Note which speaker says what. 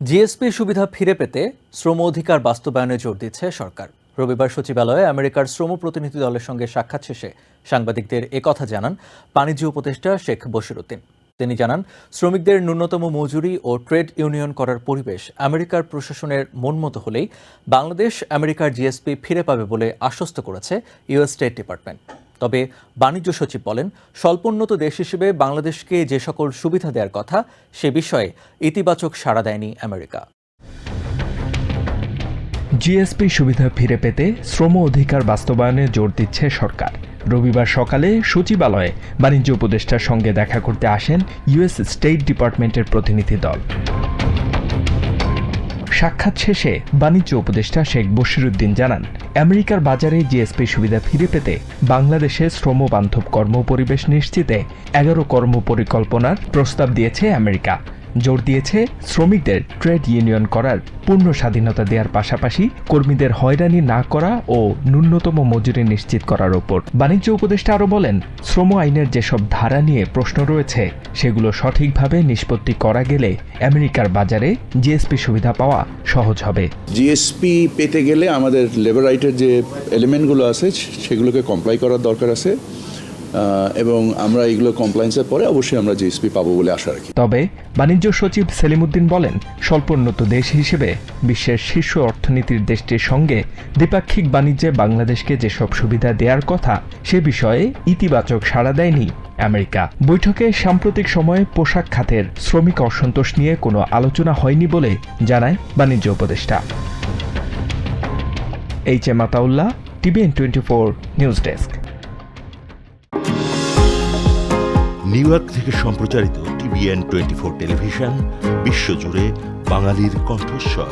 Speaker 1: GSP সুবিধা ফিরে পেতে শ্রম অধিকার বাস্তবায়নে জোর দিচ্ছে সরকার। রবিবার সচিবালয়ে আমেরিকার শ্রম প্রতিনিধি দলের সঙ্গে সাক্ষাৎ শেষে সাংবাদিকদের একথা জানান বাণিজ্য উপদেষ্টা শেখ বশিরউদ্দিন। তিনি জানান, শ্রমিকদের ন্যূনতম মজুরি ও ট্রেড ইউনিয়ন করার পরিবেশ আমেরিকার প্রশাসনের মনমতো হলেই বাংলাদেশ আমেরিকার জিএসপি ফিরে পাবে বলে আশ্বস্ত করেছে ইউএস স্টেট ডিপার্টমেন্ট। তবে বাণিজ্য সচিব বলেন, স্বল্পোন্নত দেশ হিসেবে বাংলাদেশকে যে সকল সুবিধা দেওয়ার কথা সে বিষয়ে ইতিবাচক সাড়া দেয়নি আমেরিকা।
Speaker 2: জিএসপি সুবিধা ফিরে পেতে শ্রম অধিকার বাস্তবায়নে জোর দিচ্ছে সরকার। রবিবার সকালে সচিবালয়ে বাণিজ্য উপদেষ্টার সঙ্গে দেখা করতে আসেন ইউএস স্টেট ডিপার্টমেন্টের প্রতিনিধি দল। সাক্ষাৎ শেষে বাণিজ্য উপদেষ্টা শেখ বশিরউদ্দিন জানান, আমেরিকার বাজারে জিএসপি সুবিধা ফিরে পেতে বাংলাদেশে শ্রমবান্ধব কর্মপরিবেশ নিশ্চিতে 11 কর্মপরিকল্পনার প্রস্তাব দিয়েছে আমেরিকা। জোর দিয়েছে শ্রমিকদের ট্রেড ইউনিয়ন করার পূর্ণ স্বাধীনতা দেওয়ার পাশাপাশি কর্মীদের হয়রানি না করা ও ন্যূনতম মজুরি নিশ্চিত করার ওপর। বাণিজ্য উপদেষ্টা আরও বলেন, শ্রম আইনের যেসব ধারা নিয়ে প্রশ্ন রয়েছে সেগুলো সঠিকভাবে নিষ্পত্তি করা গেলে আমেরিকার বাজারে জিএসপি সুবিধা পাওয়া সহজ হবে।
Speaker 3: জিএসপি পেতে গেলে আমাদের লেবার রাইটের যে এলিমেন্টগুলো আছে সেগুলোকে কমপ্লাই করার দরকার আছে এবং আমরা এগুলো কমপ্লায়েন্সের পরে অবশ্যই আমরা জিএসপি পাবো বলে আশা রাখি।
Speaker 2: তবে বাণিজ্য সচিব সেলিমউদ্দিন বলেন, স্বল্পোন্নত দেশ হিসেবে বিশ্বের শীর্ষ অর্থনীতির দেশটির সঙ্গে দ্বিপাক্ষিক বাণিজ্যে বাংলাদেশকে যেসব সুবিধা দেওয়ার কথা সে বিষয়ে ইতিবাচক সাড়া দেয়নি আমেরিকা। বৈঠকে সাম্প্রতিক সময়ে পোশাক খাতের শ্রমিক অসন্তোষ নিয়ে কোনো আলোচনা হয়নি বলে জানায় বাণিজ্য উপদেষ্টা। HM. Ataullah, TVN24 news desk.
Speaker 4: New York থেকে সম্প্রচারিত TVN24 টেলিভিশন বিশ্বজুড়ে বাঙালির কণ্ঠস্বর।